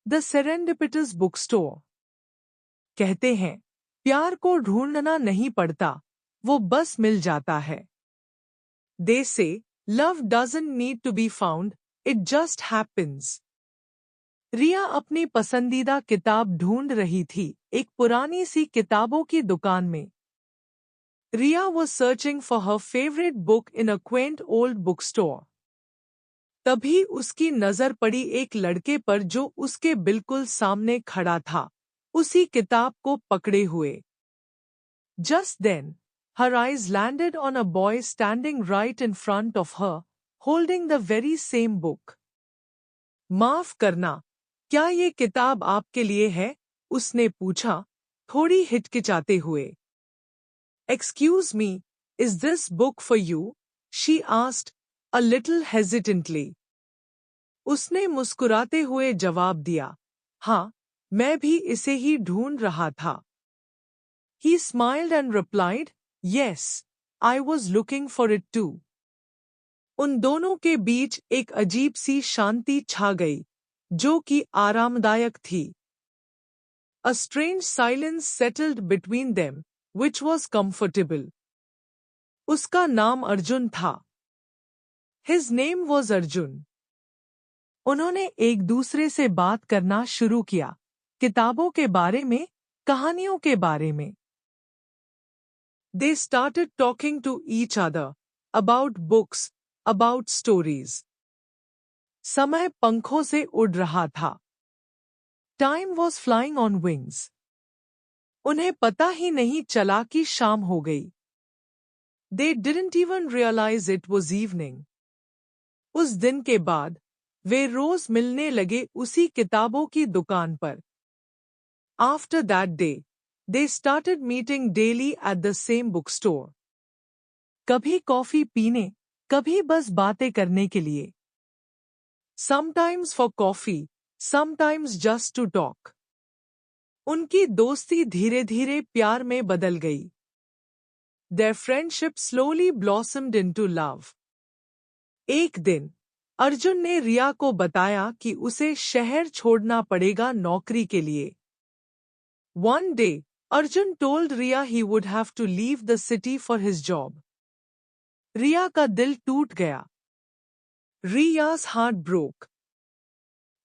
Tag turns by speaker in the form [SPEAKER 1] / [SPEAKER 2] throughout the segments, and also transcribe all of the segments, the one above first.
[SPEAKER 1] The सेरेंडिपिटस book store. कहते हैं, प्यार को ढूंढना नहीं पड़ता, वो बस मिल जाता है। They say, love doesn't need to be found, it just happens. रिया अपनी पसंदीदा किताब ढूंढ रही थी, एक पुरानी सी किताबों की दुकान में। रिया was searching for her favorite book in a quaint old bookstore. तभी उसकी नजर पड़ी एक लड़के पर जो उसके बिल्कुल सामने खड़ा था, उसी किताब को पकड़े हुए। Just then, her eyes landed on a boy standing right in front of her, holding the very same book. माफ करना, क्या ये किताब आपके लिए है? उसने पूछा, थोड़ी हिचकिचाते हुए। Excuse me, is this book for you? She asked, a little hesitantly. उसने मुस्कुराते हुए जवाब दिया, हाँ, मैं भी इसे ही ढूंढ रहा था। He smiled and replied, yes, I was looking for it too. उन दोनों के बीच एक अजीब सी शांति छा गई, जो कि आरामदायक थी। A strange silence settled between them, which was comfortable. उसका नाम अर्जुन था। His name was Arjun. उन्होंने एक दूसरे से बात करना शुरू किया, किताबों के बारे में, कहानियों के बारे में। They started talking to each other about books, about stories. समय पंखों से उड़ रहा था। Time was flying on wings. उन्हें पता ही नहीं चला कि शाम हो गई। They didn't even realize it was evening. उस दिन के बाद वे रोज मिलने लगे उसी किताबों की दुकान पर। After that day, they started meeting daily at the same bookstore. कभी कॉफी पीने, कभी बस बातें करने के लिए। Sometimes for coffee, sometimes just to talk. उनकी दोस्ती धीरे धीरे प्यार में बदल गई। Their friendship slowly blossomed into love. एक दिन अर्जुन ने रिया को बताया कि उसे शहर छोड़ना पड़ेगा नौकरी के लिए। One day, Arjun told Riya he would have to leave the city for his job. रिया का दिल टूट गया। Riya's heart broke.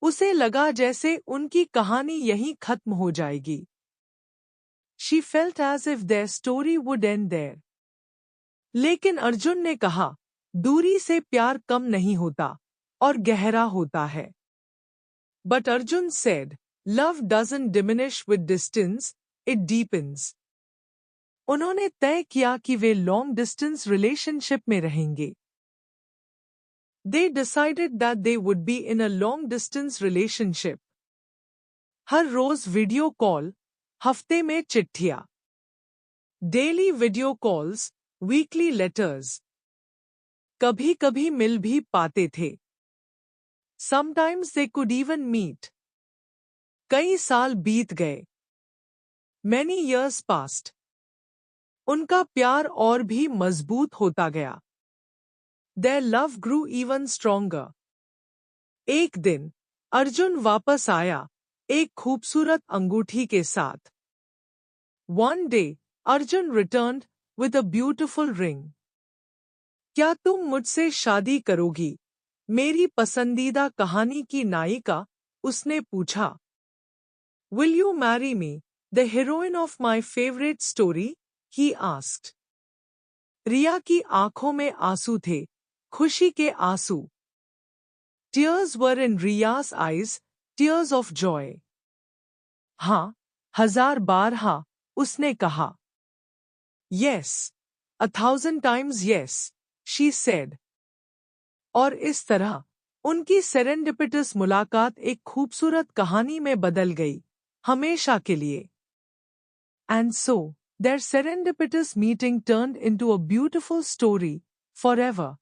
[SPEAKER 1] उसे लगा जैसे उनकी कहानी यहीं खत्म हो जाएगी। She felt as if their story would end there. लेकिन अर्जुन ने कहा, दूरी से प्यार कम नहीं होता, और गहरा होता है। But Arjun said, love doesn't diminish with distance, it deepens. उन्होंने तय किया कि वे लॉन्ग डिस्टेंस रिलेशनशिप में रहेंगे। They decided that they would be in a long distance relationship. हर रोज वीडियो कॉल, हफ्ते में चिट्ठियां। Daily video calls, weekly letters. कभी कभी मिल भी पाते थे। Sometimes they could even meet. कई साल बीत गए। Many years passed. उनका प्यार और भी मजबूत होता गया। Their love grew even stronger. एक दिन अर्जुन वापस आया, एक खूबसूरत अंगूठी के साथ। One day, Arjun returned with a beautiful ring. क्या तुम मुझसे शादी करोगी? मेरी पसंदीदा कहानी की नायिका, उसने पूछा। Will you marry me, the heroine of my favorite story? He asked. रिया की आंखों में आंसू थे, खुशी के आंसू। Tears were in Riya's eyes, tears of joy. हाँ, 1000 बार हाँ, उसने कहा। Yes, 1000 times yes, she said. और इस तरह उनकी सेरेंडिपिटस मुलाकात एक खूबसूरत कहानी में बदल गई, हमेशा के लिए। And so, their serendipitous meeting turned into a beautiful story, forever.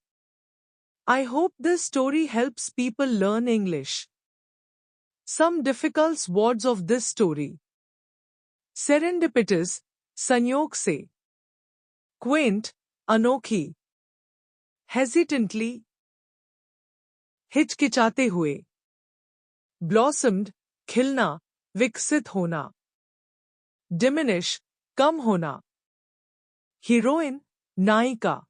[SPEAKER 1] I hope this story helps people learn English. Some difficult words of this story. Serendipitous, संयोग से। Quaint, अनोखी। Hesitantly, हिचकिचाते हुए। Blossomed, खिलना, विकसित होना। डिमिनिश, कम होना। हीरोइन, नायिका।